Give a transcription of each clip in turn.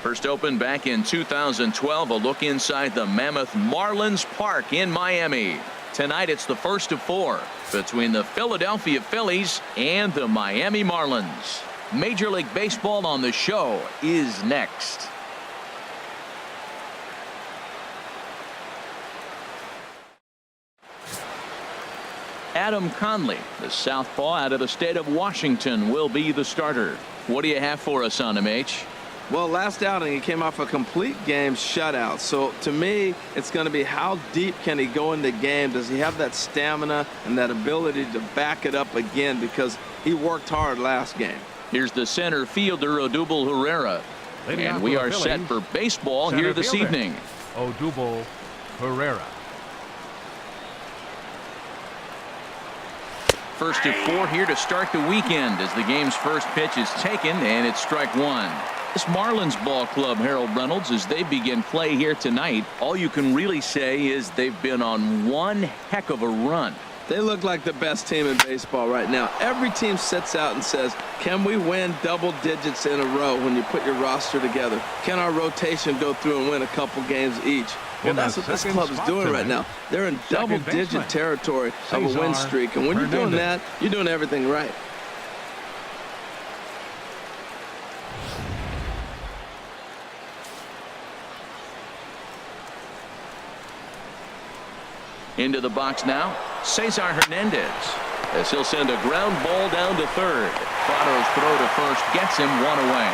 First opened back in 2012. A look inside the mammoth Marlins Park in Miami. Tonight it's the first of 4 between the Philadelphia Phillies and the Miami Marlins. Major League Baseball on the show is next. Adam Conley, the southpaw out of the state of Washington, will be the starter. What do you have for us on him, H? Well, last outing he came off a complete game shutout. So to me, it's going to be how deep can he go in the game? Does he have that stamina and that ability to back it up again? Because he worked hard last game. Here's the center fielder, Odubel Herrera. And we are set for baseball here this evening. Odubel Herrera. First of 4 here to start the weekend as the game's first pitch is taken, and it's strike 1. This Marlins ball club, Harold Reynolds, as they begin play here tonight, all you can really say is they've been on one heck of a run. They look like the best team in baseball right now. Every team sets out and says, can we win double digits in a row when you put your roster together? Can our rotation go through and win a couple games each? Well, that's what this club is doing right now. They're in double-digit territory of a win streak. And when you're doing that, you're doing everything right. Into the box now, Cesar Hernandez, as he'll send a ground ball down to third. Prado's throw to first gets him 1 away.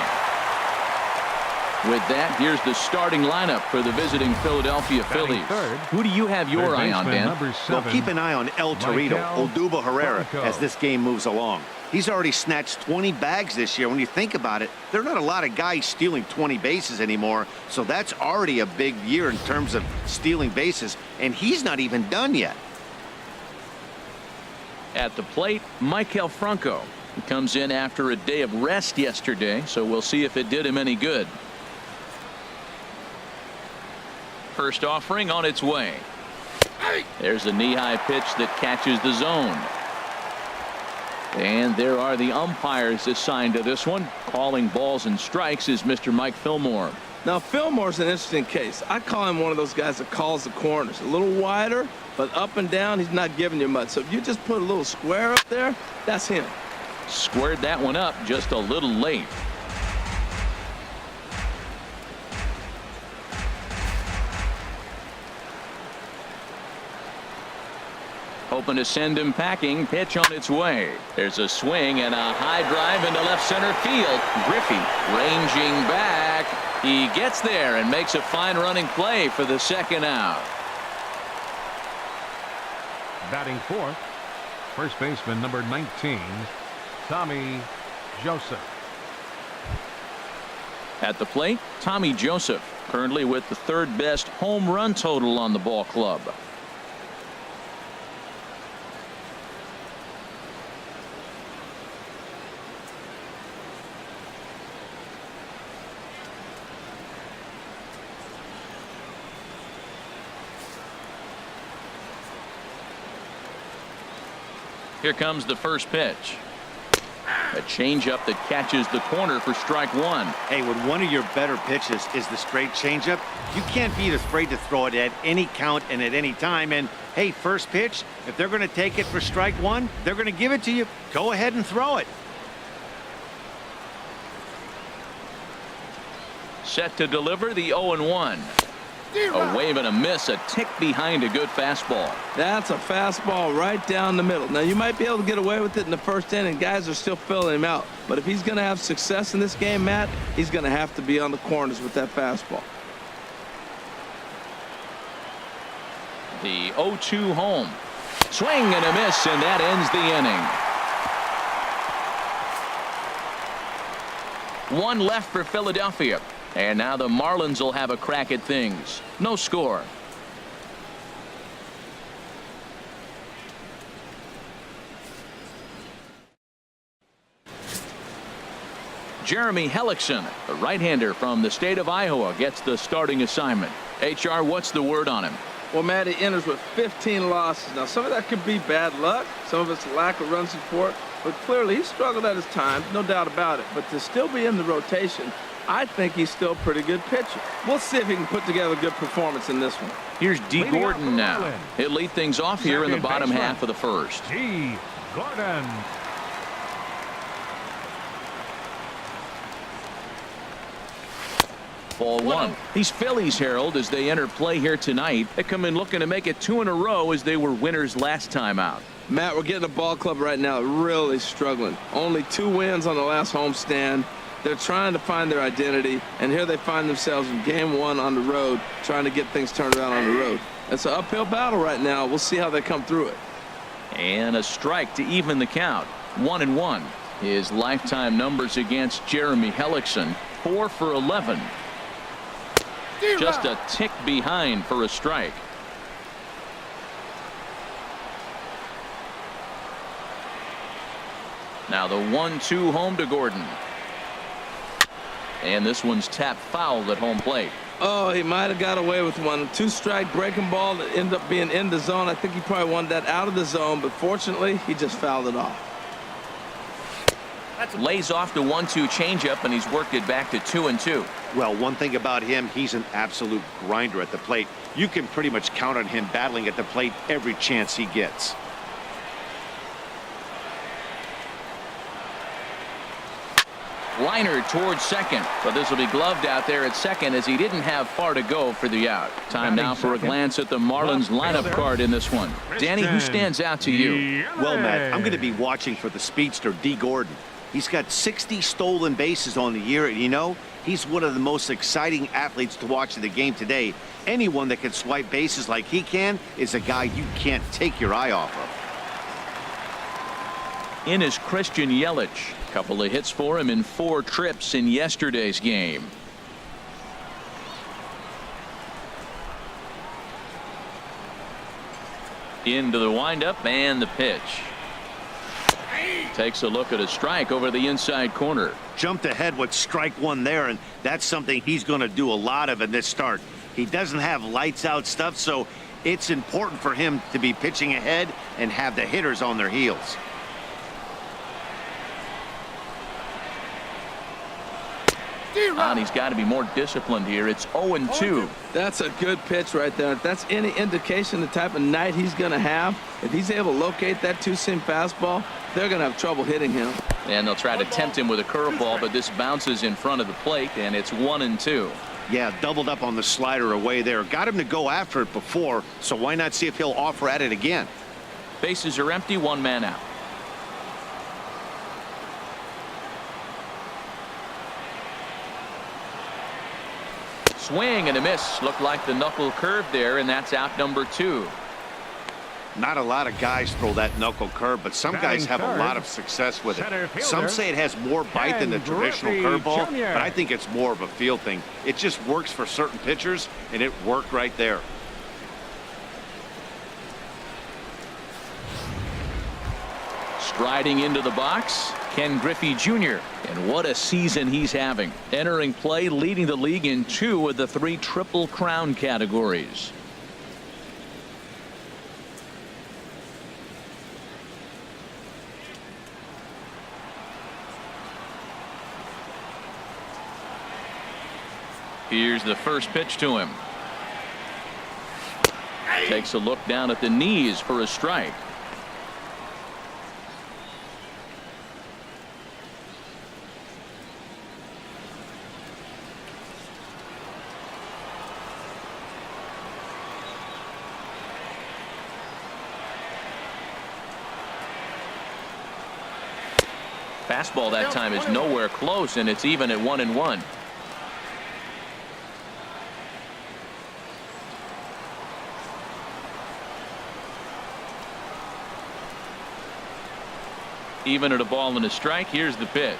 With that, here's the starting lineup for the visiting Philadelphia Phillies. Who do you have your eye on, Dan? Well, keep an eye on El Torito, Odubel Herrera, as this game moves along. He's already snatched 20 bags this year. When you think about it, there are not a lot of guys stealing 20 bases anymore, so that's already a big year in terms of stealing bases, and he's not even done yet. At the plate, Maikel Franco. He comes in after a day of rest yesterday, so we'll see if it did him any good. First offering on its way. There's a knee-high pitch that catches the zone. And there are the umpires assigned to this one. Calling balls and strikes is Mr. Mike Fillmore. Now, Fillmore's an interesting case. I call him one of those guys that calls the corners. A little wider, but up and down, he's not giving you much. So if you just put a little square up there, that's him. Squared that one up just a little late. Hoping to send him packing. Pitch on its way. There's a swing and a high drive into left center field. Griffey ranging back. He gets there and makes a fine running play for the second out. Batting fourth, first baseman number 19, Tommy Joseph. At the plate, Tommy Joseph, currently with the third best home run total on the ball club. Here comes the first pitch. A changeup that catches the corner for strike 1. Hey, when one of your better pitches is the straight changeup, you can't be afraid to throw it at any count and at any time. And hey, first pitch, if they're going to take it for strike 1, they're going to give it to you. Go ahead and throw it. Set to deliver the 0-1. A wave and a miss, a tick behind a good fastball. That's a fastball right down the middle. Now, you might be able to get away with it in the first inning. Guys are still filling him out. But if he's going to have success in this game, Matt, he's going to have to be on the corners with that fastball. The 0-2 home. Swing and a miss, and that ends the inning. One left for Philadelphia. And now the Marlins will have a crack at things. No score. Jeremy Hellickson, the right-hander from the state of Iowa, gets the starting assignment. HR, what's the word on him? Well, Matt, he enters with 15 losses. Now, some of that could be bad luck. Some of it's lack of run support. But clearly, he struggled at his times, no doubt about it. But to still be in the rotation I think he's still a pretty good pitcher. We'll see if he can put together a good performance in this one. Here's D. Leading off Gordon the now. Marlins. He'll lead things off here in the Second bottom baseman. half of the first. D. Gordon. Ball one. These Phillies, Harold, as they enter play here tonight, they come in looking to make it 2 in a row as they were winners last time out. Matt, we're getting a ball club right now really struggling. Only 2 wins on the last homestand. They're trying to find their identity, and here they find themselves in game 1 on the road, trying to get things turned around on the road. It's an uphill battle right now. We'll see how they come through it. And a strike to even the count. 1-1. His lifetime numbers against Jeremy Hellickson, 4 for 11. Just a tick behind for a strike. Now the 1-2 home to Gordon. And this one's tapped foul at home plate. Oh, he might have got away with one. 2-strike breaking ball that ended up being in the zone. I think he probably wanted that out of the zone, but fortunately, he just fouled it off. Lays off the 1-2 changeup, and he's worked it back to 2-2. Well, one thing about him, he's an absolute grinder at the plate. You can pretty much count on him battling at the plate every chance he gets. Liner towards second, but this will be gloved out there at second as he didn't have far to go for the out. Time now for a glance at the Marlins lineup card in this one. Danny, who stands out to you? Well, Matt, I'm going to be watching for the speedster, D. Gordon. He's got 60 stolen bases on the year, and you know, he's one of the most exciting athletes to watch in the game today. Anyone that can swipe bases like he can is a guy you can't take your eye off of. In is Christian Yelich. Couple of hits for him in 4 trips in yesterday's game. Into the windup and the pitch. Takes a look at a strike over the inside corner. Jumped ahead with strike 1 there, and that's something he's going to do a lot of in this start. He doesn't have lights out stuff, so it's important for him to be pitching ahead and have the hitters on their heels. And he's got to be more disciplined here. It's 0-2. That's a good pitch right there. If that's any indication the type of night he's going to have, if he's able to locate that 2-seam fastball, they're going to have trouble hitting him. And they'll try to tempt him with a curveball, but this bounces in front of the plate, and it's 1-2. Yeah, doubled up on the slider away there. Got him to go after it before, so why not see if he'll offer at it again? Bases are empty, 1 man out. Swing and a miss. Looked like the knuckle curve there, and that's out number 2. Not a lot of guys throw that knuckle curve, but some guys have a lot of success with it. Some say it has more bite than the traditional curveball, but I think it's more of a feel thing. It just works for certain pitchers, and it worked right there. Striding into the box, Ken Griffey Jr. And what a season he's having. Entering play, leading the league in 2 of the 3 Triple Crown categories. Here's the first pitch to him. Takes a look down at the knees for a strike. Fastball that time is nowhere close, and it's even at 1-1. Even at a ball and a strike. Here's the pitch.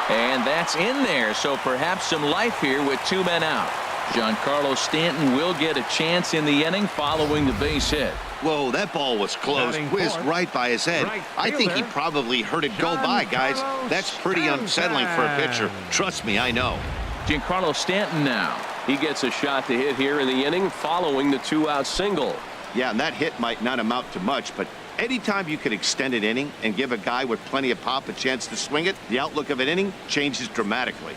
And that's in there, so perhaps some life here with 2 men out. Giancarlo Stanton will get a chance in the inning following the base hit. Whoa, that ball was close. Whizzed right by his head. I think he probably heard it go by, guys. That's pretty unsettling for a pitcher. Trust me, I know. Giancarlo Stanton now. He gets a shot to hit here in the inning following the 2-out single. Yeah, and that hit might not amount to much, but Anytime you can extend an inning and give a guy with plenty of pop a chance to swing it, the outlook of an inning changes dramatically.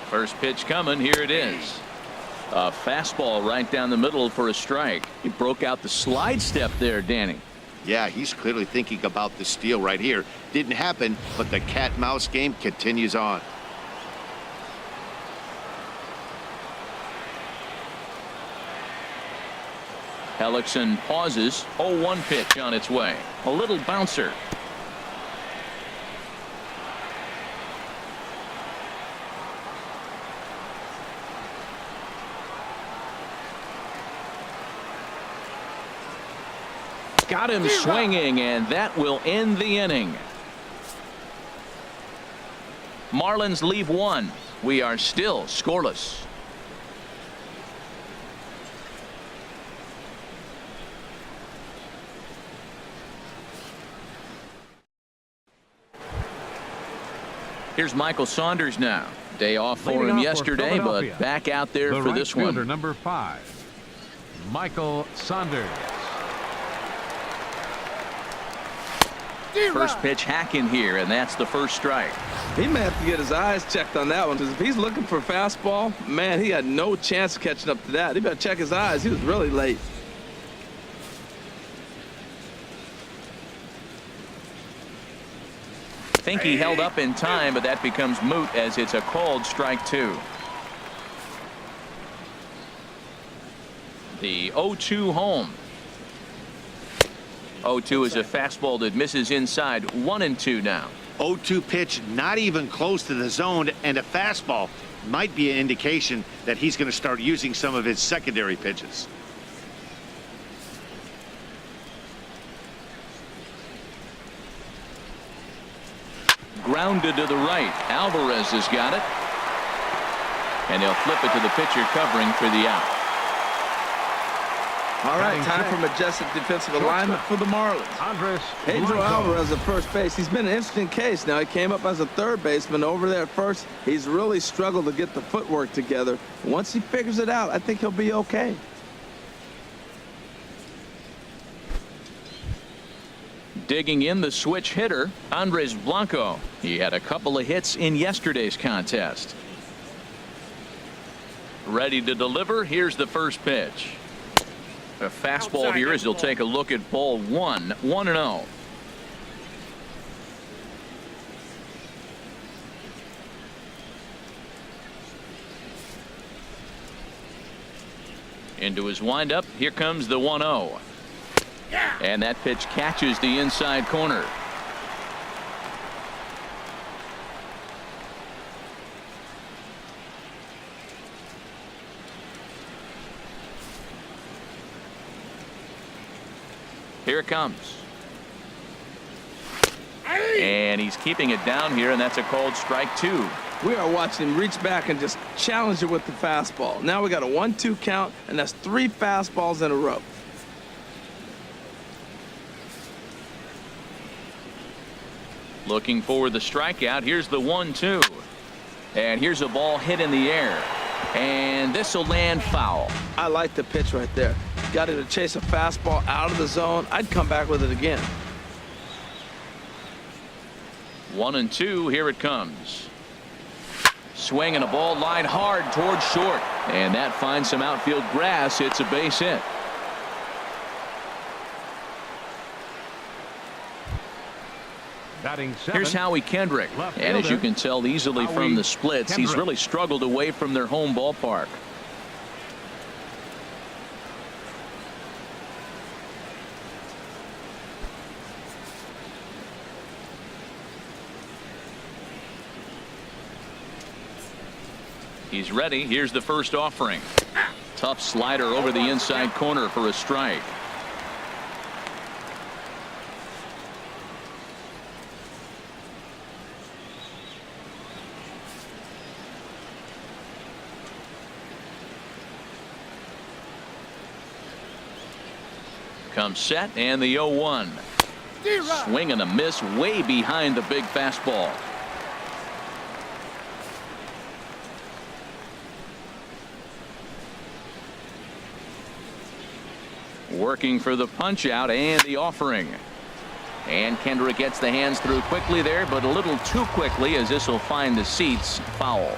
First pitch coming. Here it is. A fastball right down the middle for a strike. He broke out the slide step there, Danny. Yeah, he's clearly thinking about the steal right here. Didn't happen, but the cat-mouse game continues on. Hellickson pauses. 0-1 pitch on its way. A little bouncer. Got him swinging, and that will end the inning. Marlins leave one. We are still scoreless. Here's Michael Saunders now. Day off for him yesterday, but back out there for this one. Number 5, Michael Saunders. First pitch hacking here, and that's the first strike. He may have to get his eyes checked on that one, because if he's looking for a fastball, man, he had no chance of catching up to that. He better check his eyes. He was really late. I think he held up in time, but that becomes moot as it's a called strike 2. The 0-2 home. 0-2 is a fastball that misses inside. 1-2 now. 0-2 pitch, not even close to the zone, and a fastball might be an indication that he's going to start using some of his secondary pitches. Grounded to the right. Alvarez has got it. And they'll flip it to the pitcher covering for the out. All right, time for majestic defensive alignment for the Marlins. Pedro Alvarez at first base. He's been an interesting case. Now, he came up as a third baseman over there at first. He's really struggled to get the footwork together. Once he figures it out, I think he'll be okay. Digging in the switch hitter, Andres Blanco. He had a couple of hits in yesterday's contest. Ready to deliver. Here's the first pitch. A fastball here as he'll take a look at ball 1. 1-0. Into his windup. Here comes the 1-0. And that pitch catches the inside corner. Here it comes. And he's keeping it down here, and that's a called strike 2. We are watching him reach back and just challenge it with the fastball. Now we got a 1-2 count, and that's 3 fastballs in a row. Looking for the strikeout. Here's the 1-2. And here's a ball hit in the air. And this will land foul. I like the pitch right there. Got it to chase a fastball out of the zone. I'd come back with it again. 1-2. Here it comes. Swing and a ball line hard towards short. And that finds some outfield grass. It's a base hit. Batting 7. Here's Howie Kendrick. And as you can tell easily from the splits, he's really struggled away from their home ballpark. He's ready. Here's the first offering. Tough slider over the inside corner for a strike. Comes set and the 0-1. Swing and a miss way behind the big fastball. Working for the punch out and the offering. And Kendrick gets the hands through quickly there, but a little too quickly, as this will find the seats. Foul.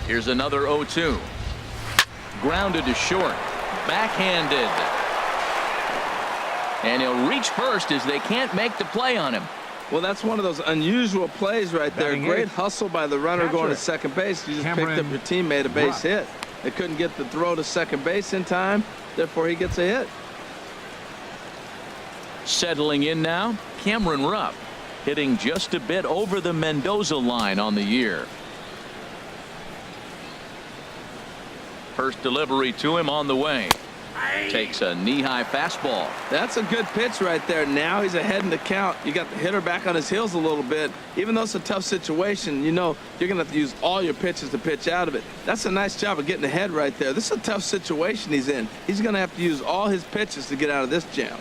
Here's another 0-2. Grounded to short. Backhanded. And he'll reach first as they can't make the play on him. Well, that's one of those unusual plays right there. Great hustle by the runner going to second base. You just picked up your teammate a base hit. They couldn't get the throw to second base in time. Therefore, he gets a hit. Settling in now, Cameron Rupp, hitting just a bit over the Mendoza line on the year. First delivery to him on the way. Takes a knee-high fastball. That's a good pitch right there. Now he's ahead in the count. You got the hitter back on his heels a little bit. Even though it's a tough situation, you know you're going to have to use all your pitches to pitch out of it. That's a nice job of getting ahead right there. This is a tough situation he's in. He's going to have to use all his pitches to get out of this jam.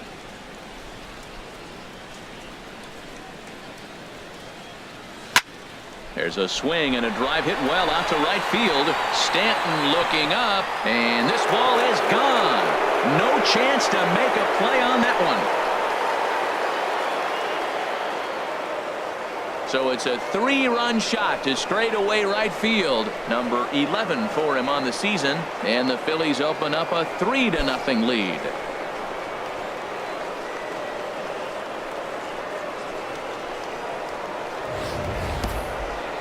There's a swing and a drive hit well out to right field. Stanton looking up, and this ball is gone. No chance to make a play on that one. So it's a 3-run shot to straightaway right field. Number 11 for him on the season, and the Phillies open up a 3-0 lead.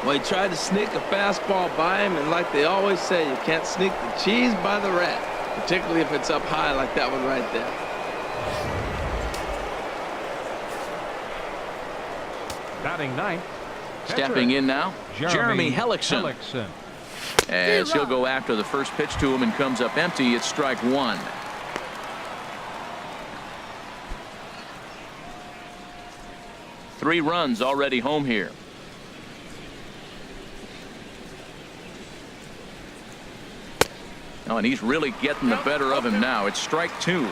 Well, he tried to sneak a fastball by him, and like they always say, you can't sneak the cheese by the rat, particularly if it's up high like that one right there. Batting ninth. Stepping in now, Jeremy Hellickson. As he'll go after the first pitch to him and comes up empty. It's strike one. Three runs already home here. Oh, and he's really getting the better of him now. It's strike two.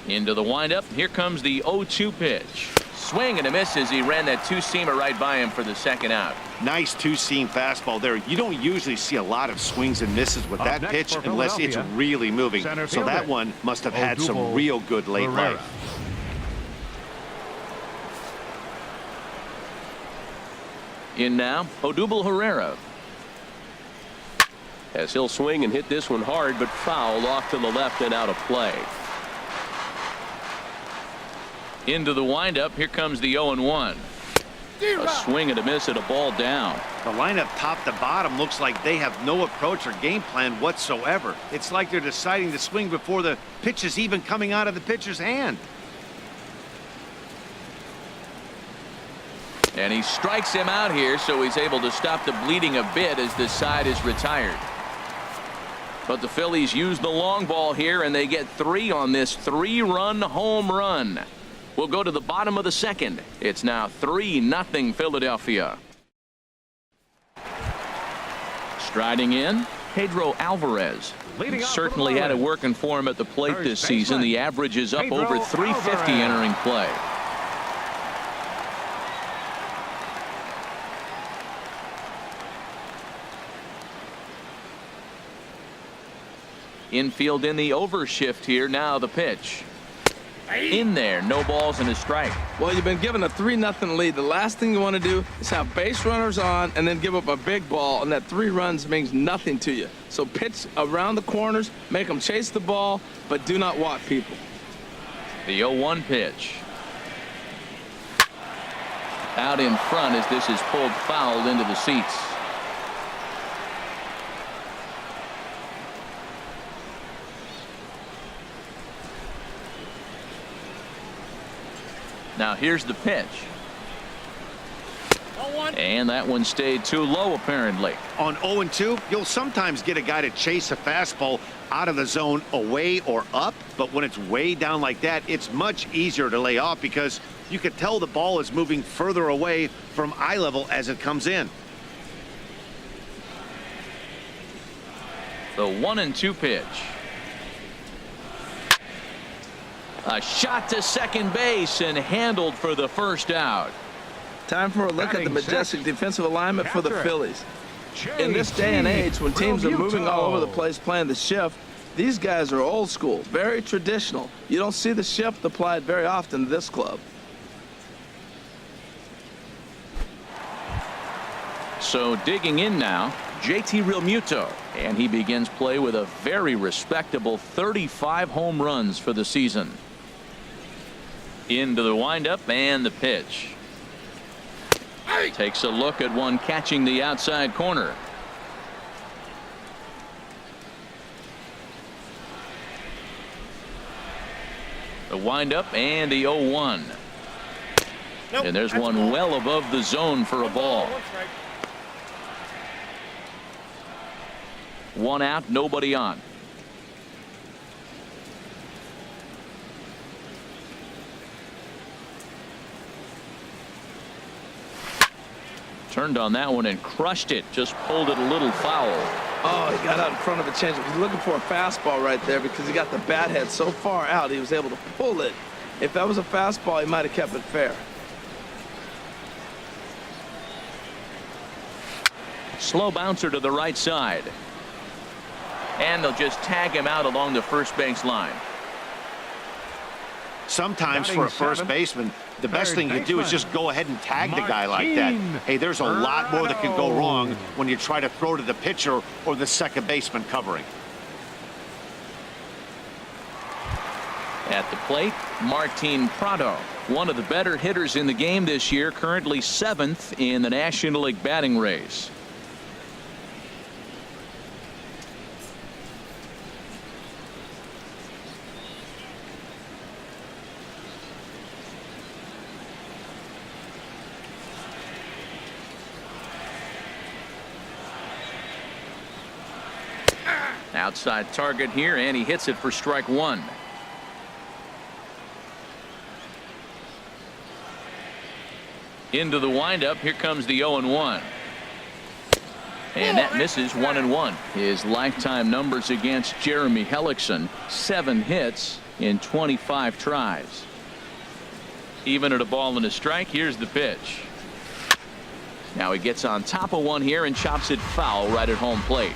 Into the windup. Here comes the 0-2 pitch. Swing and a miss as he ran that two-seamer right by him for the second out. Nice two-seam fastball there. You don't usually see a lot of swings and misses with that pitch unless it's really moving. So that one must have had some real good late life. In now, Odubel Herrera. As he'll swing and hit this one hard, but foul off to the left and out of play. Into the windup. Here comes the 0-1. A swing and a miss at a ball down. The lineup top to bottom looks like they have no approach or game plan whatsoever. It's like they're deciding to swing before the pitch is even coming out of the pitcher's hand. And he strikes him out here, so he's able to stop the bleeding a bit as this side is retired. But the Phillies use the long ball here, and they get 3 on this 3-run home run. We'll go to the bottom of the second. It's now 3-0 Philadelphia. Striding in, Pedro Alvarez. He certainly had it working for him at the plate this season. The average is up over 350 entering play. Infield in the overshift here. Now the pitch. In there. No balls and a strike. Well, you've been given a 3-0 lead. The last thing you want to do is have base runners on and then give up a big ball, and that 3 runs means nothing to you. So pitch around the corners, make them chase the ball, but do not walk people. The 0-1 pitch. Out in front as this is pulled foul into the seats. Now here's the pitch. And that one stayed too low apparently. On 0-2, you'll sometimes get a guy to chase a fastball out of the zone away or up, but when it's way down like that, it's much easier to lay off because you can tell the ball is moving further away from eye level as it comes in. The 1-2 pitch. A shot to second base and handled for the first out. Time for a look at the majestic defensive alignment for the Phillies. In this day and age, when teams are moving all over the place playing the shift, these guys are old school, very traditional. You don't see the shift applied very often to this club. So digging in now, JT Realmuto, and he begins play with a very respectable 35 home runs for the season. Into the windup and the pitch. Takes a look at one catching the outside corner. The windup and the 0-1. Nope, And there's one well above the zone for a ball. One out, nobody on. Turned on that one and crushed it. Just pulled it a little foul. Oh, he got out in front of a changeup. He's looking for a fastball right there because he got the bat head so far out he was able to pull it. If that was a fastball, he might have kept it fair. Slow bouncer to the right side. And they'll just tag him out along the first base line. Sometimes for a first baseman, the best thing you do is just go ahead and tag the guy like that. Hey, there's a lot more that can go wrong when you try to throw to the pitcher or the second baseman covering. At the plate, Martin Prado, one of the better hitters in the game this year, currently 7th in the National League batting race. Outside target here, and he hits it for strike one. Into the windup. Here comes the 0-1. And that misses 1-1. His lifetime numbers against Jeremy Hellickson, 7 hits in 25 tries. Even at a ball and a strike, here's the pitch. Now he gets on top of one here and chops it foul right at home plate.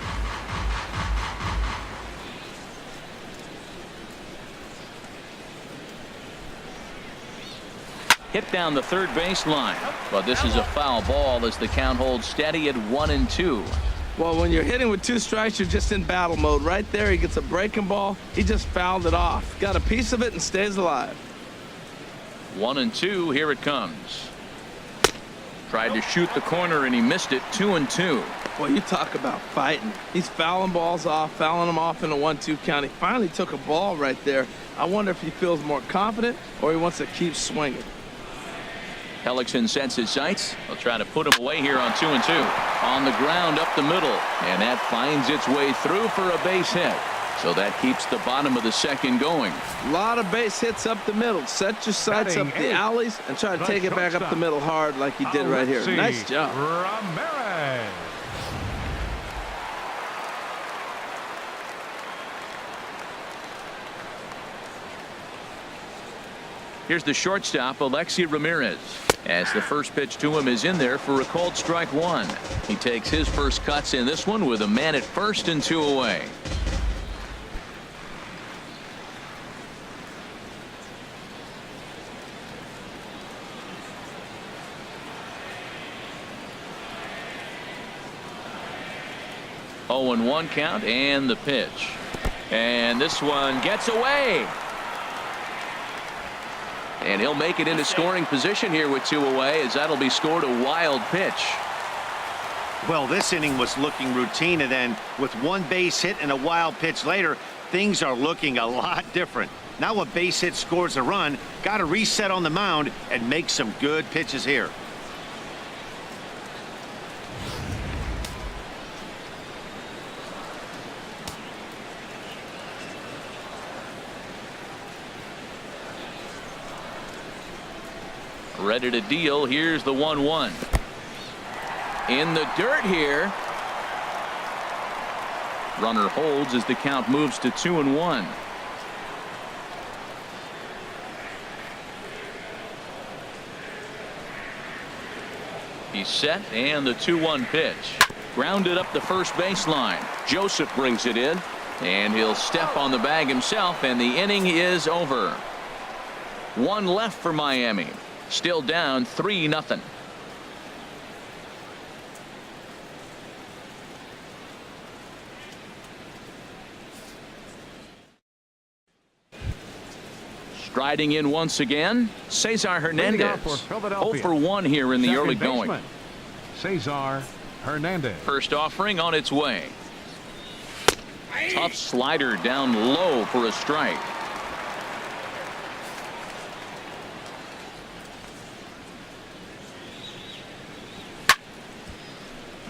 Hit down the third base line, but this is a foul ball as the count holds steady at 1-2. Well, when you're hitting with 2 strikes, you're just in battle mode. Right there, he gets a breaking ball. He just fouled it off. Got a piece of it and stays alive. 1-2. Here it comes. Tried to shoot the corner and he missed it. 2-2. Boy, you talk about fighting. He's fouling balls off, fouling them off in a 1-2 count. He finally took a ball right there. I wonder if he feels more confident or he wants to keep swinging. Hellickson sets his sights. He'll try to put him away here on 2-2. On the ground up the middle, and that finds its way through for a base hit. So that keeps the bottom of the second going. A lot of base hits up the middle. Set your sights up the alleys and try to take it back up the middle hard like he did right here. Nice job. Ramirez. Here's the shortstop, Alexi Ramirez, as the first pitch to him is in there for a called strike one. He takes his first cuts in this one with a man at first and 2 away. Oh, and 1 count and the pitch. And this one gets away. And he'll make it into scoring position here with 2 away, as that'll be scored a wild pitch. Well, this inning was looking routine, and then with 1 base hit and a wild pitch later, things are looking a lot different. Now a base hit scores a run, got to reset on the mound and make some good pitches here. Ready to deal. Here's the 1-1. In the dirt here. Runner holds as the count moves to 2-1. He's set, and the 2-1 pitch. Grounded up the first baseline. Joseph brings it in. And he'll step on the bag himself, and the inning is over. One left for Miami. Still down 3-0. Striding in once again, Cesar Hernandez. 0 for 1 here in the early going. Cesar Hernandez. First offering on its way. Tough slider down low for a strike.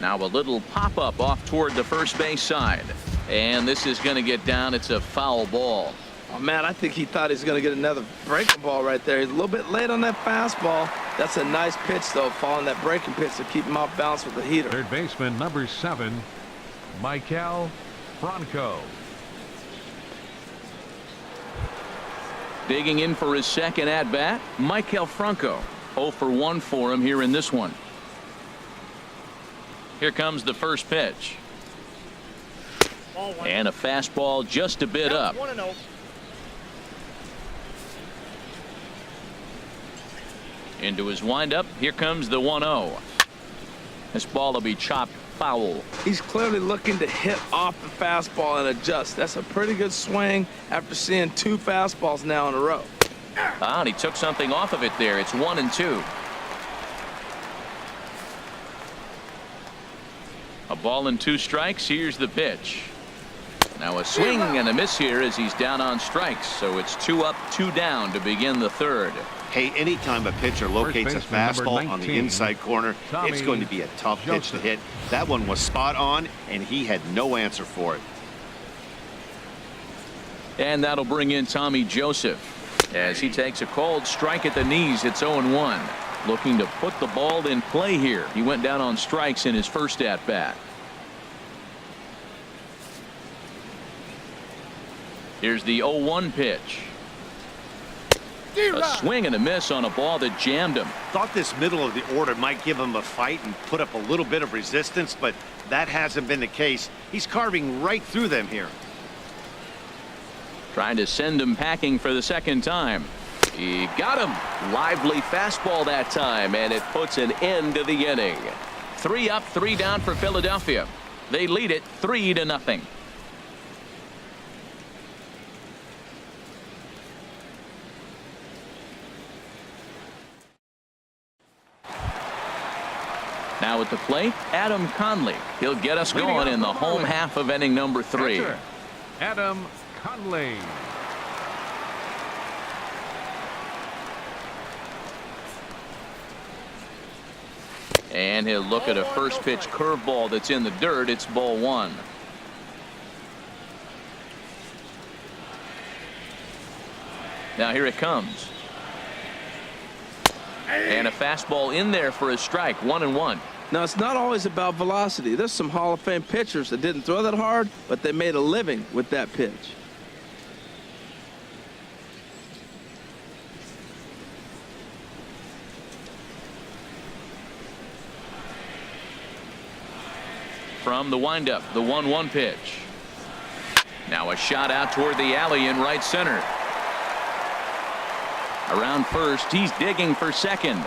Now a little pop-up off toward the first base side. And this is going to get down. It's a foul ball. Oh, man, I think he thought he was going to get another breaking ball right there. He's a little bit late on that fastball. That's a nice pitch, though, following that breaking pitch to keep him off balance with the heater. Third baseman, number 7, Michael Franco. Digging in for his second at-bat, Michael Franco. 0 for 1 for him here in this one. Here comes the first pitch. And a fastball just a bit up. 1-0. Into his windup. Here comes the 1-0. This ball will be chopped foul. He's clearly looking to hit off the fastball and adjust. That's a pretty good swing after seeing 2 fastballs now in a row. And he took something off of it there. It's 1-2. A ball and 2 strikes. Here's the pitch. Now a swing and a miss here as he's down on strikes. So it's 2 up, 2 down to begin the third. Hey, anytime a pitcher locates a fastball on the inside corner, it's going to be a tough pitch to hit. That one was spot on, and he had no answer for it. And that'll bring in Tommy Joseph as he takes a called strike at the knees. It's 0-1. Looking to put the ball in play here. He went down on strikes in his first at-bat. Here's the 0-1 pitch. A swing and a miss on a ball that jammed him. Thought this middle of the order might give him a fight and put up a little bit of resistance, but that hasn't been the case. He's carving right through them here. Trying to send him packing for the second time. He got him. Lively fastball that time, and it puts an end to the inning. 3 up, 3 down for Philadelphia. They lead it 3-0. Now at the plate, Adam Conley. He'll get us going in the home half of inning number 3. Adam Conley. And he'll look at a first pitch curveball that's in the dirt. It's ball 1. Now here it comes. And a fastball in there for a strike. 1-1. Now, it's not always about velocity. There's some Hall of Fame pitchers that didn't throw that hard, but they made a living with that pitch. From the windup, the 1-1 pitch. Now a shot out toward the alley in right center. Around first, he's digging for second.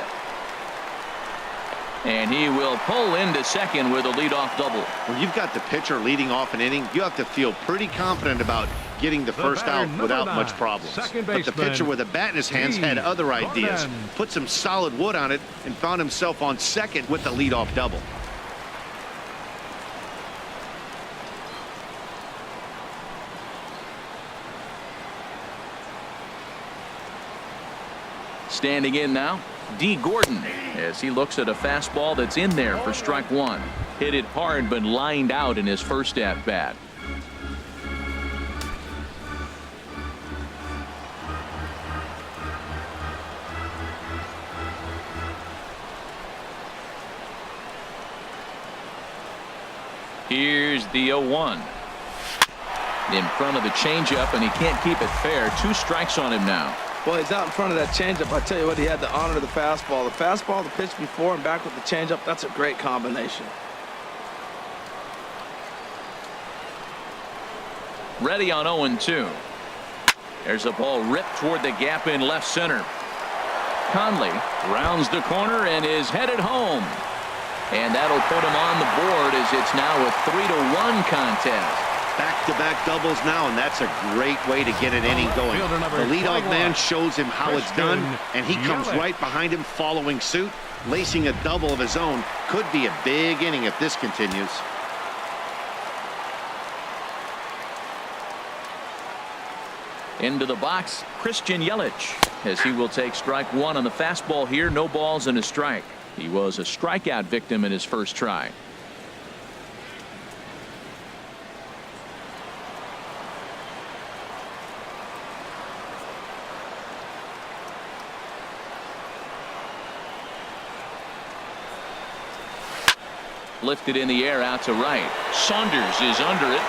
And he will pull into second with a leadoff double. When you've got the pitcher leading off an inning, you have to feel pretty confident about getting the first out without much problems. But the pitcher with a bat in his hands had other ideas. Put some solid wood on it and found himself on second with the leadoff double. Standing in now, D. Gordon, as he looks at a fastball that's in there for strike 1. Hit it hard, but lined out in his first at-bat. Here's the 0-1. In front of the changeup, and he can't keep it fair. 2 strikes on him now. Well, he's out in front of that changeup. I tell you what, he had to honor the fastball. The fastball, the pitch before, and back with the changeup. That's a great combination. Ready on 0-2. There's a ball ripped toward the gap in left center. Conley rounds the corner and is headed home. And that'll put him on the board as it's now a 3-1 contest. Back-to-back doubles now, and that's a great way to get an inning going. The leadoff man shows him how it's done, and he comes right behind him following suit. Lacing a double of his own could be a big inning if this continues. Into the box, Christian Yelich, as he will take strike 1 on the fastball here. No balls and a strike. He was a strikeout victim in his first try. Lifted in the air out to right. Saunders is under it.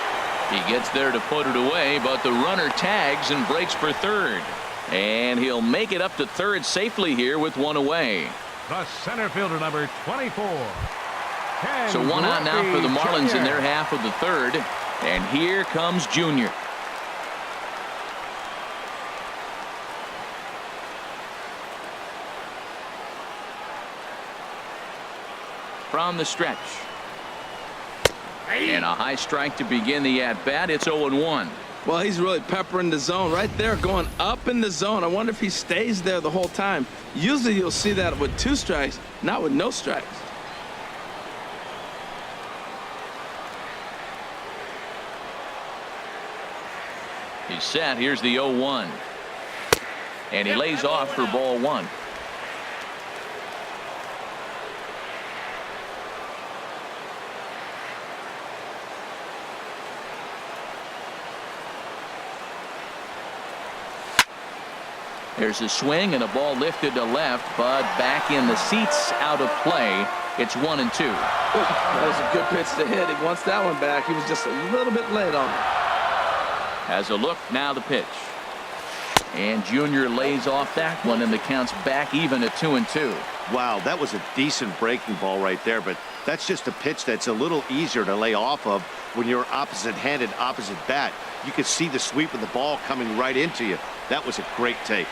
He gets there to put it away, but the runner tags and breaks for third. And he'll make it up to third safely here with 1 away. The center fielder, number 24. So 1 out now for the Marlins in their half of the third. And here comes Junior. From the stretch. And a high strike to begin the at-bat. It's 0-1. Well, he's really peppering the zone right there, going up in the zone. I wonder if he stays there the whole time. Usually you'll see that with 2 strikes, not with no strikes. He's set. Here's the 0-1. And he lays off for ball 1. There's a swing and a ball lifted to left, but back in the seats, out of play. It's 1-2. That was a good pitch to hit. He wants that one back. He was just a little bit late on it. Has a look, now the pitch. And Junior lays off that one, and the count's back even at 2-2. Wow, that was a decent breaking ball right there, but that's just a pitch that's a little easier to lay off of when you're opposite-handed, opposite bat. You could see the sweep of the ball coming right into you. That was a great take.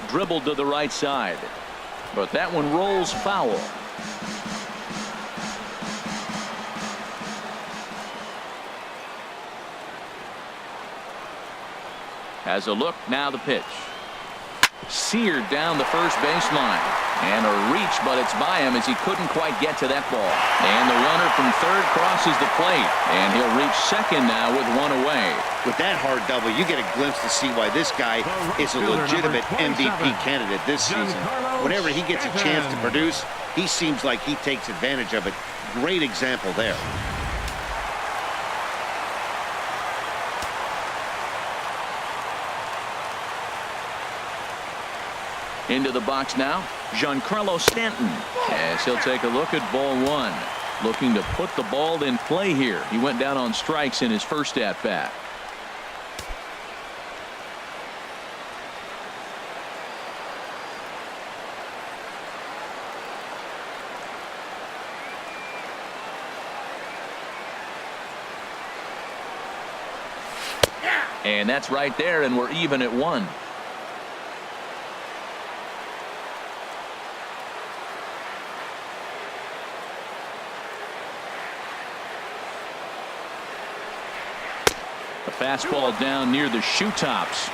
Dribbled to the right side, but that one rolls foul. Has a look, now the pitch. Seared down the first baseline, and a reach, but it's by him as he couldn't quite get to that ball. And the runner from third crosses the plate, and he'll reach second now with 1 away. With that hard double, you get a glimpse to see why this guy is a legitimate MVP candidate this season. Whenever he gets a chance to produce, he seems like he takes advantage of it. Great example there. Into the box now, Giancarlo Stanton, as he'll take a look at ball 1. Looking to put the ball in play here. He went down on strikes in his first at-bat. And that's right there, and we're even at 1. A fastball down near the shoe tops.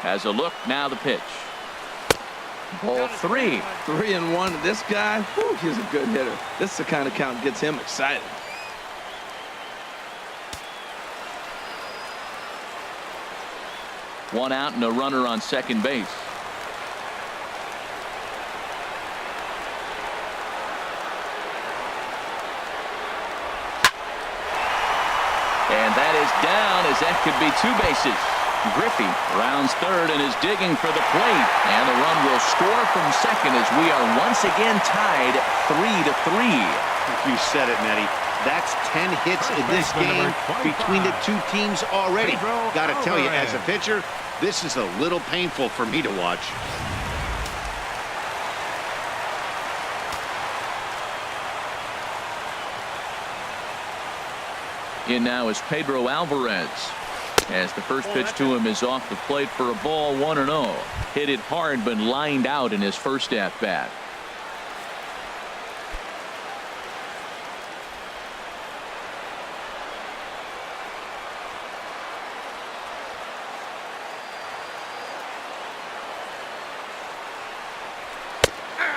Has a look, now the pitch. Ball 3. 3-1. This guy, whew, he's a good hitter. This is the kind of count that gets him excited. One out and a runner on second base. And that is down, as that could be 2 bases. Griffey rounds third and is digging for the plate. And the run will score from second as we are once again tied 3-3. You said it, Nettie. That's 10 hits in this game between the two teams already. Got to tell you, as a pitcher, this is a little painful for me to watch. In now is Pedro Alvarez, as the first pitch to him is off the plate for a ball, 1-0. Hit it hard but lined out in his first at bat.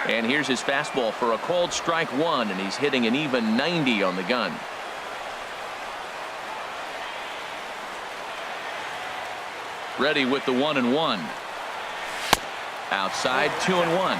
And here's his fastball for a called strike 1, and he's hitting an even 90 on the gun. Ready with the 1-1. Outside, 2-1.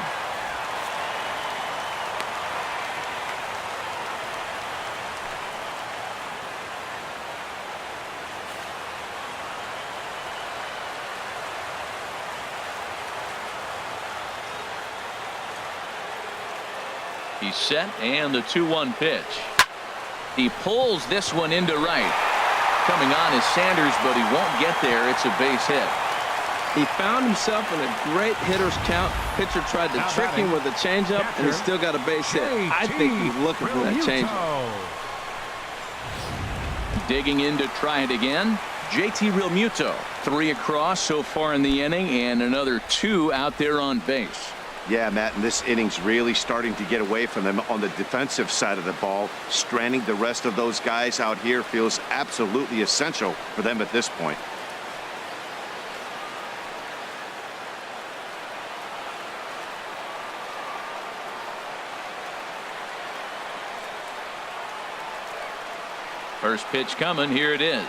He's set, and the 2-1 pitch. He pulls this one into right. Coming on is Sanders, but he won't get there. It's a base hit. He found himself in a great hitter's count. Pitcher tried to trick him with a changeup, and he still got a base hit. I think he's looking for that changeup. Digging in to try it again. JT Realmuto. 3 across so far in the inning, and another 2 out there on base. Yeah, Matt, and this inning's really starting to get away from them on the defensive side of the ball. Stranding the rest of those guys out here feels absolutely essential for them at this point. First pitch coming. Here it is.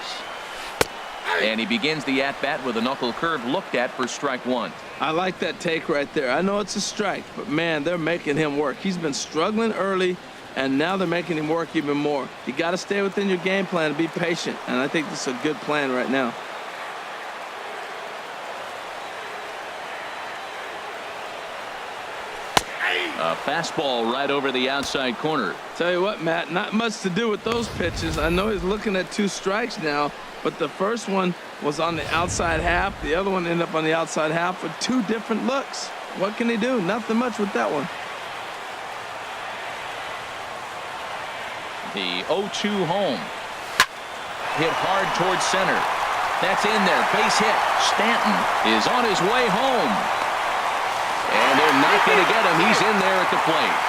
And he begins the at-bat with a knuckle curve looked at for strike 1. I like that take right there. I know it's a strike, but man, they're making him work. He's been struggling early, and now they're making him work even more. You got to stay within your game plan and be patient, and I think this is a good plan right now. A fastball right over the outside corner. Tell you what, Matt, not much to do with those pitches. I know he's looking at 2 strikes now, but the first one was on the outside half. The other one ended up on the outside half with 2 different looks. What can he do? Nothing much with that one. The 0-2 home. Hit hard towards center. That's in there. Base hit. Stanton is on his way home. And they're not going to get him. He's in there at the plate.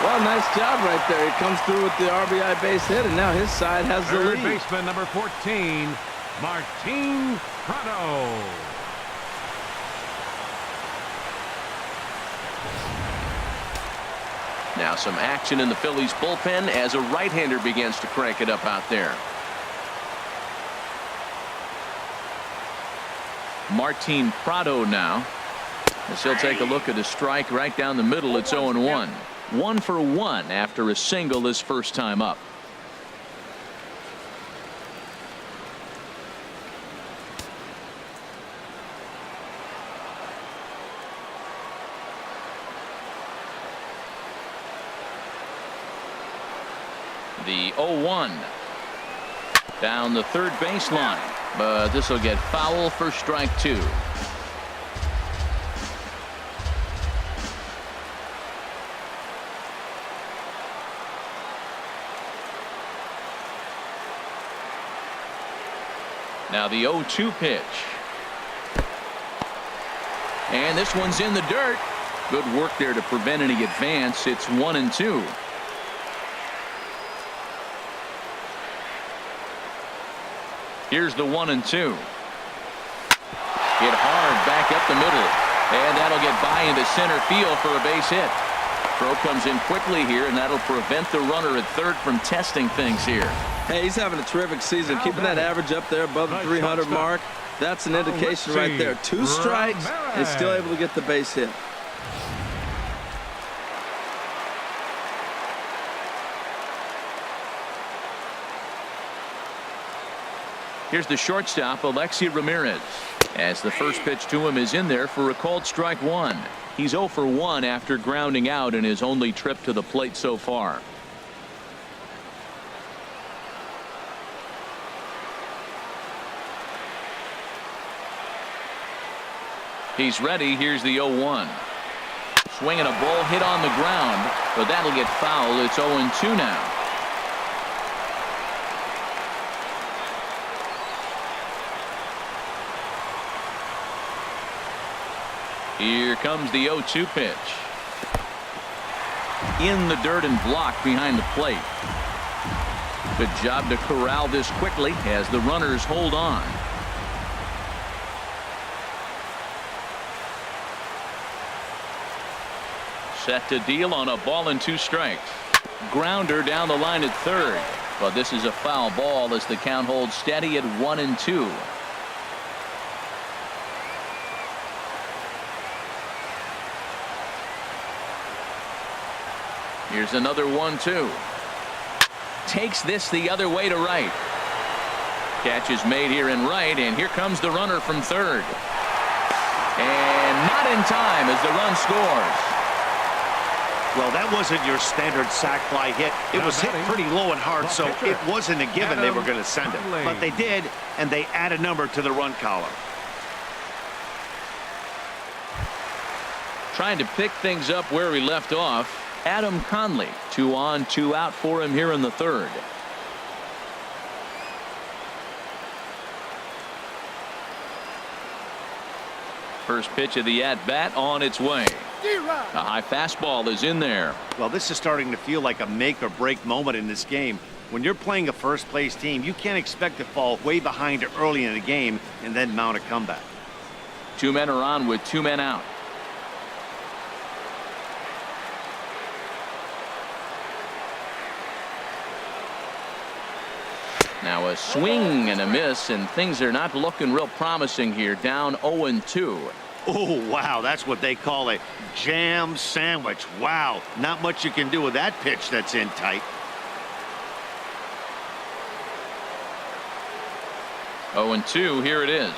Well, nice job right there. He comes through with the RBI base hit, and now his side has the lead. Third baseman number 14, Martin Prado. Now some action in the Phillies bullpen as a right-hander begins to crank it up out there. Martin Prado now. As he'll take a look at a strike right down the middle. It's 0-1. 1 for 1 after a single his first time up. The 0-1 down the third baseline, but this will get foul for strike 2. Now the 0-2 pitch. And this one's in the dirt. Good work there to prevent any advance. It's 1-2. Here's the 1-2. Hit hard back up the middle. And that'll get by into center field for a base hit. Throw comes in quickly here, and that'll prevent the runner at third from testing things here. Hey, he's having a terrific season, keeping that average up there above the 300 mark. That's an indication right there. 2 strikes, and he's still able to get the base hit. Here's the shortstop, Alexi Ramirez, as the first pitch to him is in there for a called strike one. He's 0 for 1 after grounding out in his only trip to the plate so far. He's ready. Here's the 0-1. Swinging a ball hit on the ground, but that'll get foul. It's 0-2 now. Here comes the 0-2 pitch. In the dirt and blocked behind the plate. Good job to corral this quickly as the runners hold on. Set to deal on a ball and 2 strikes. Grounder down the line at third. But this is a foul ball as the count holds steady at 1-2. Here's another 1-2. Takes this the other way to right. Catch is made here in right, and here comes the runner from third. And not in time as the run scores. Well, that wasn't your standard sac fly hit. It was hit pretty low and hard, so it wasn't a given they were going to send it. But they did, and they add a number to the run column. Trying to pick things up where he left off. Adam Conley, 2 on, 2 out for him here in the third. First pitch of the at-bat on its way. A high fastball is in there. Well, this is starting to feel like a make or break moment in this game. When you're playing a first place team, you can't expect to fall way behind early in the game and then mount a comeback. 2 men are on with 2 men out. Now a swing and a miss, and things are not looking real promising here. Down 0-2. Oh, wow, that's what they call a jam sandwich. Wow, not much you can do with that pitch that's in tight. 0-2, here it is.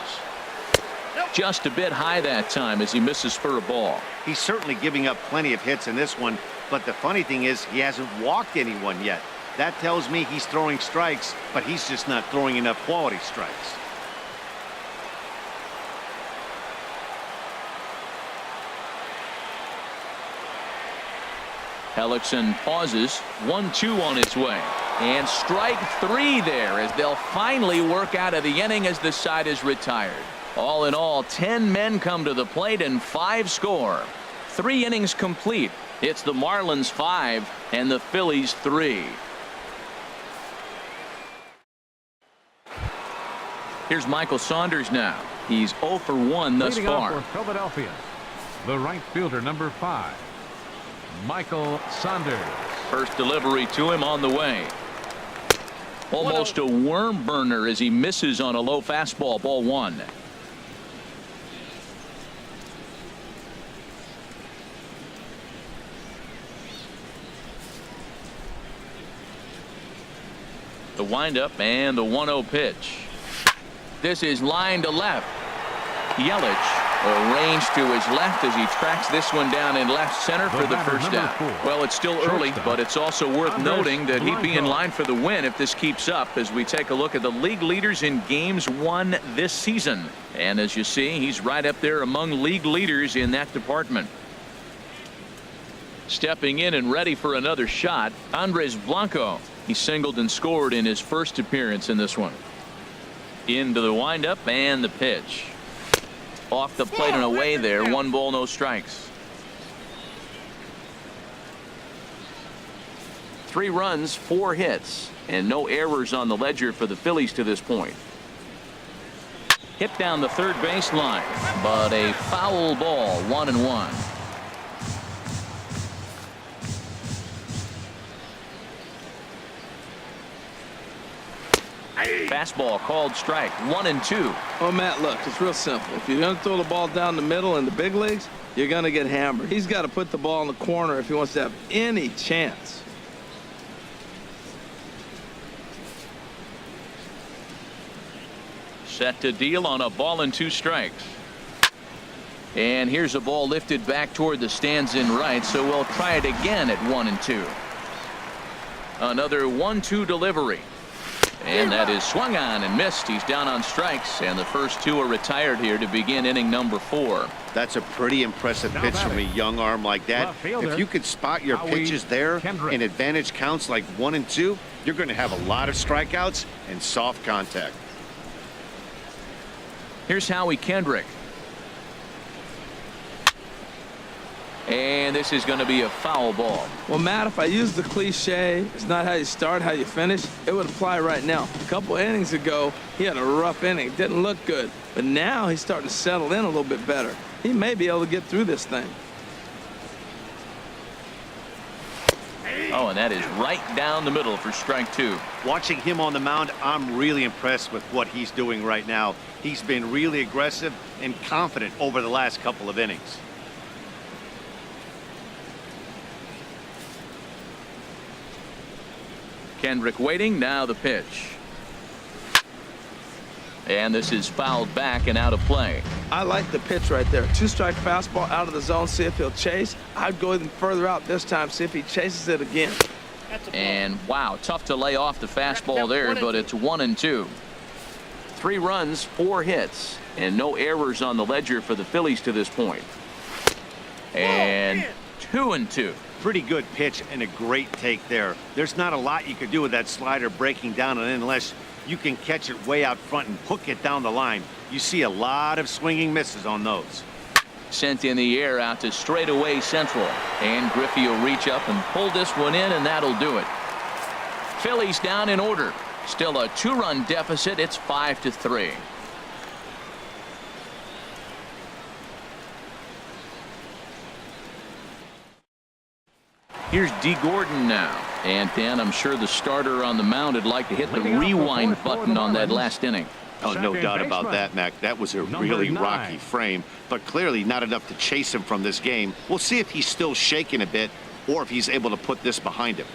Just a bit high that time as he misses for a ball. He's certainly giving up plenty of hits in this one, but the funny thing is he hasn't walked anyone yet. That tells me he's throwing strikes, but he's just not throwing enough quality strikes. Hellickson pauses. 1-2 on its way. And strike 3 there as they'll finally work out of the inning as the side is retired. All in all, 10 men come to the plate and 5 score. 3 innings complete. It's the Marlins 5 and the Phillies 3. Here's Michael Saunders now. He's 0 for 1 thus far. For Philadelphia, the right fielder, number 5, Michael Saunders. First delivery to him on the way. Almost a worm burner as he misses on a low fastball. Ball 1. The windup and the 1-0 pitch. This is line to left. Yelich arranged to his left as he tracks this one down in left center for the first down. Well, it's still early, but it's also worth noting that he'd be in line for the win if this keeps up as we take a look at the league leaders in games won this season. And as you see, he's right up there among league leaders in that department. Stepping in and ready for another shot, Andres Blanco. He singled and scored in his first appearance in this one. Into the windup and the pitch. Off the plate and away there. 1 ball, no strikes. 3 runs, 4 hits, and no errors on the ledger for the Phillies to this point. Hit down the third baseline, but a foul ball. 1-1. Fastball called strike. 1-2. Oh, Matt, look, it's real simple. If you're going to throw the ball down the middle in the big leagues, you're going to get hammered. He's got to put the ball in the corner if he wants to have any chance. Set to deal on a ball and 2 strikes. And here's a ball lifted back toward the stands in right, so we'll try it again at 1-2. Another 1-2 delivery. And that is swung on and missed. He's down on strikes, and the first 2 are retired here to begin inning number 4. That's a pretty impressive pitch from a young arm like that. If you could spot your pitches there in advantage counts like 1 and 2, you're going to have a lot of strikeouts and soft contact. Here's Howie Kendrick. And this is going to be a foul ball. Well, Matt, if I use the cliche, it's not how you start, how you finish, it would apply right now. A couple innings ago, he had a rough inning. Didn't look good. But now he's starting to settle in a little bit better. He may be able to get through this thing. Oh, and that is right down the middle for strike 2. Watching him on the mound, I'm really impressed with what he's doing right now. He's been really aggressive and confident over the last couple of innings. Kendrick waiting. Now the pitch. And this is fouled back and out of play. I like the pitch right there. 2-strike fastball out of the zone. See if he'll chase. I'd go even further out this time. See if he chases it again. And wow, tough to lay off the fastball there, but it's 1-2. 3 runs, 4 hits, and no errors on the ledger for the Phillies to this point. And 2-2. Pretty good pitch and a great take there. There's not a lot you could do with that slider breaking down, and unless you can catch it way out front and hook it down the line, you see a lot of swinging misses on those. Sent in the air out to straightaway central, and Griffey will reach up and pull this one in, and that'll do it. Phillies down in order. Still a 2-run deficit. It's 5-3. Here's D. Gordon now. And Dan, I'm sure the starter on the mound would like to hit the rewind button on that last inning. Oh, no doubt about that, Mac. That was a really rocky frame, but clearly not enough to chase him from this game. We'll see if he's still shaking a bit or if he's able to put this behind him.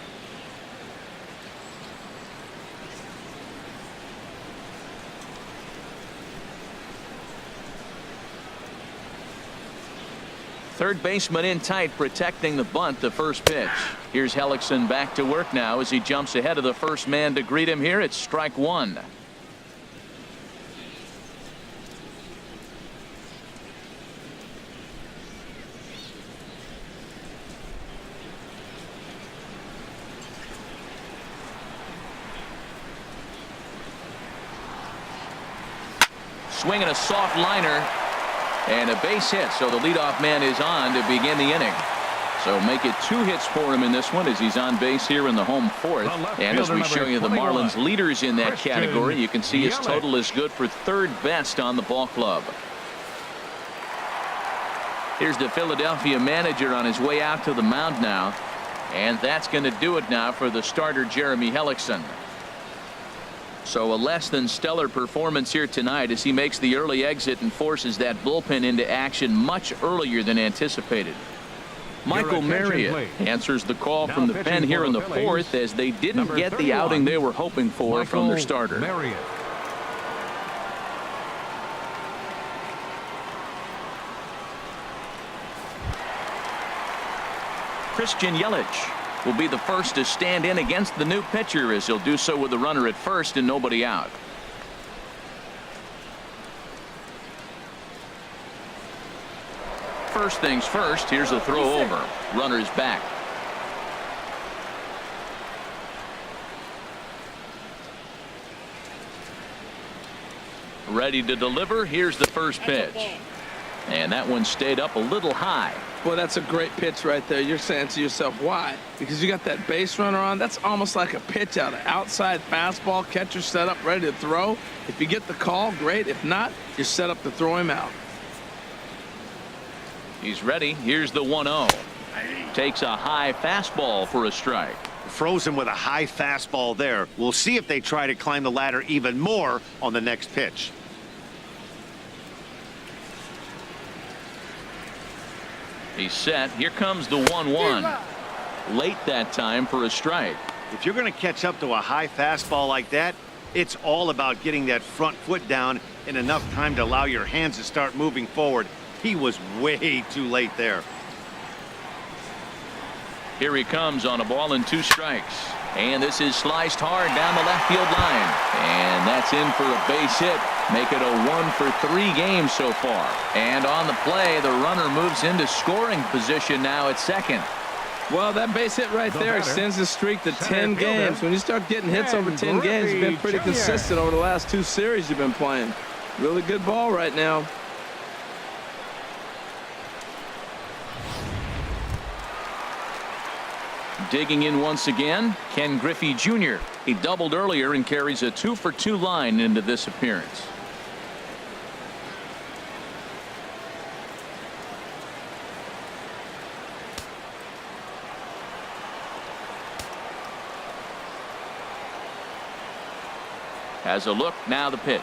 Third baseman in tight, protecting the bunt. The first pitch. Here's Hellickson back to work now as he jumps ahead of the first man to greet him here. It's strike 1. Swinging a soft liner. And a base hit, so the leadoff man is on to begin the inning. So make it 2 hits for him in this one as he's on base here in the home 4th. And as we show you the Marlins leaders in that category, you can see his total is good for 3rd best on the ball club. Here's the Philadelphia manager on his way out to the mound now. And that's going to do it now for the starter, Jeremy Hellickson. So a less than stellar performance here tonight as he makes the early exit and forces that bullpen into action much earlier than anticipated. Michael Marriott answers the call from the pen here in the 4th as they didn't get the outing they were hoping for from their starter. Christian Yelich will be the first to stand in against the new pitcher as he'll do so with the runner at first and nobody out. First things first, here's a throw over. Runner's back. Ready to deliver. Here's the first pitch. And that one stayed up a little high. Boy, that's a great pitch right there. You're saying to yourself, why? Because you got that base runner on. That's almost like a pitch out. An outside fastball, catcher set up, ready to throw. If you get the call, great. If not, you're set up to throw him out. He's ready. Here's the 1-0. Takes a high fastball for a strike. Frozen with a high fastball there. We'll see if they try to climb the ladder even more on the next pitch. He's set. Here comes the 1-1. Late that time for a strike. If you're going to catch up to a high fastball like that, It's all about getting that front foot down in enough time to allow your hands to start moving forward. He was way too late there. Here he comes on a ball and 2 strikes. And this is sliced hard down the left field line. And that's in for a base hit. Make it a 1 for 3 games so far. And on the play, the runner moves into scoring position now at second. Well, that base hit right there extends the streak to 10 games. When you start getting hits over 10 games, you've been pretty consistent over the last 2 series you've been playing. Really good ball right now. Digging in once again, Ken Griffey Jr. He doubled earlier and carries a 2 for 2 line into this appearance. Has a look, now the pitch.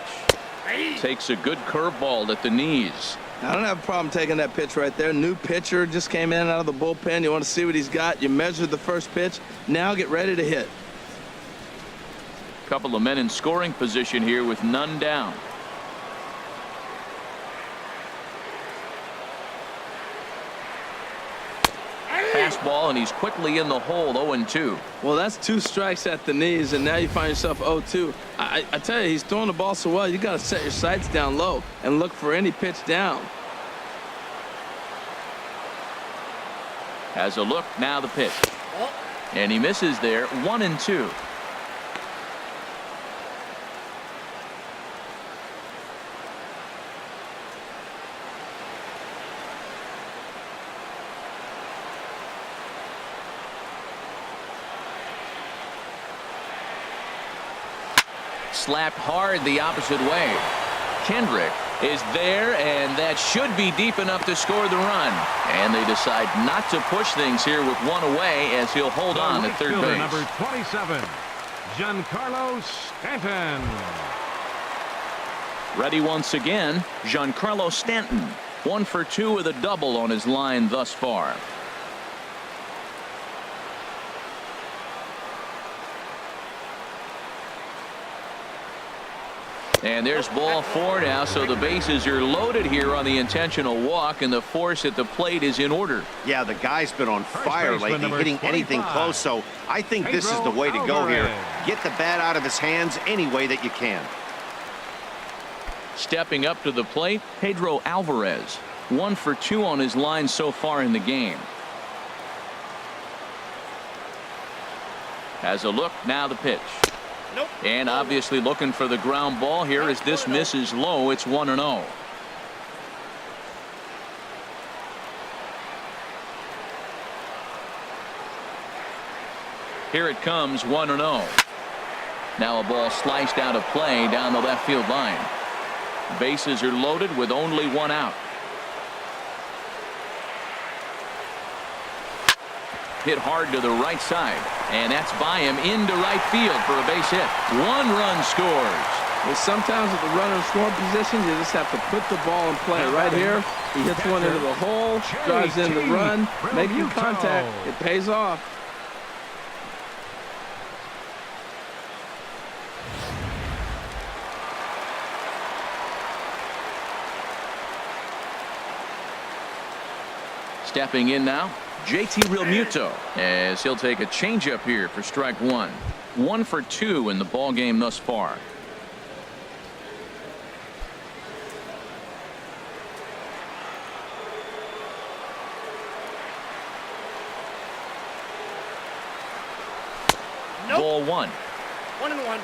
Takes a good curveball at the knees. I don't have a problem taking that pitch right there. New pitcher just came in out of the bullpen. You want to see what he's got. You measured the first pitch. Now get ready to hit. Couple of men in scoring position here with none down. Fastball, and he's quickly in the hole, 0-2. Well, that's 2 strikes at the knees, and now you find yourself 0-2. I tell you, he's throwing the ball so well, you got to set your sights down low and look for any pitch down. Has a look, now the pitch. And he misses there, 1-2. Slapped hard the opposite way. Kendrick is there, and that should be deep enough to score the run. And they decide not to push things here with 1 away as he'll hold on at third base. Number 27, Giancarlo Stanton. Ready once again, Giancarlo Stanton. 1 for 2 with a double on his line thus far. And there's ball 4 now, so the bases are loaded here on the intentional walk, and the force at the plate is in order. Yeah, the guy's been on fire lately, hitting anything close, so I think this is the way to go here. Get the bat out of his hands any way that you can. Stepping up to the plate, Pedro Alvarez. 1 for 2 on his line so far in the game. Has a look, now the pitch. Nope. And obviously looking for the ground ball here as this misses low. It's 1-0. Here it comes, 1-0. Now a ball sliced out of play down the left field line. Bases are loaded with only 1 out. Hit hard to the right side, and that's by him into right field for a base hit. 1 run scores. Well, sometimes with the runner in scoring position, you just have to put the ball in play. Right here, he hits one into the hole, drives in the run, making contact. It pays off. Stepping in now, JT Realmuto, as he'll take a changeup here for strike 1. 1 for 2 in the ball game thus far. Nope. Ball 1. 1-1.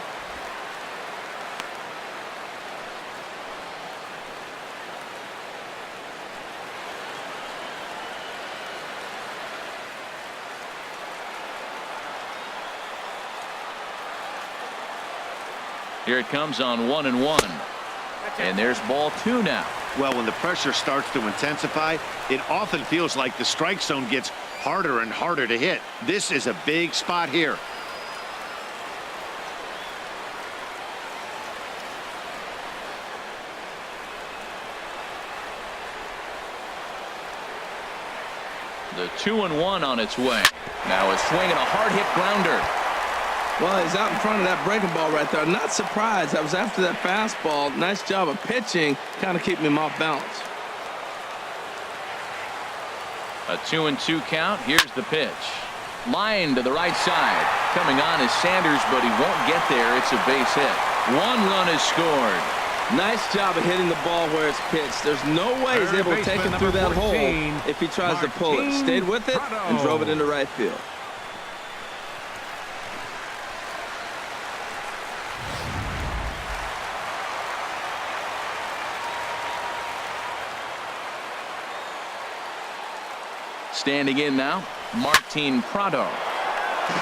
Here it comes on 1-1. And there's ball 2 now. Well, when the pressure starts to intensify, it often feels like the strike zone gets harder and harder to hit. This is a big spot here. The 2-1 on its way. Now a swing and a hard hit grounder. Well, he's out in front of that breaking ball right there. Not surprised. I was after that fastball. Nice job of pitching, kind of keeping him off balance. A 2-2 count. Here's the pitch. Line to the right side. Coming on is Sanders, but he won't get there. It's a base hit. 1 run is scored. Nice job of hitting the ball where it's pitched. There's no way he's able to take it through that hole if he tries to pull it. Stayed with it and drove it into right field. Standing in now, Martin Prado.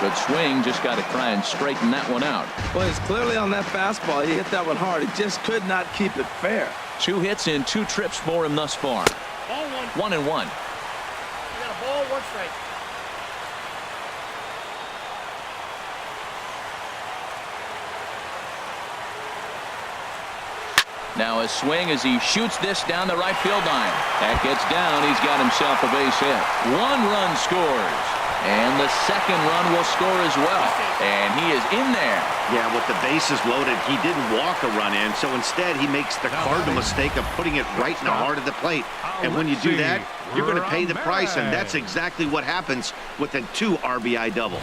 Good swing, just got to try and straighten that one out. Well, he's clearly on that fastball. He hit that one hard. He just could not keep it fair. 2 hits in 2 trips for him thus far. Ball 1. 1-1. You got a ball, 1 strike. Now a swing as he shoots this down the right field line. That gets down. He's got himself a base hit. 1 run scores. And the second run will score as well. And he is in there. Yeah, with the bases loaded, he didn't walk a run in, so instead he makes the cardinal mistake of putting it right in the heart of the plate. And when you do that, you're going to pay the price, and that's exactly what happens with a 2 RBI double.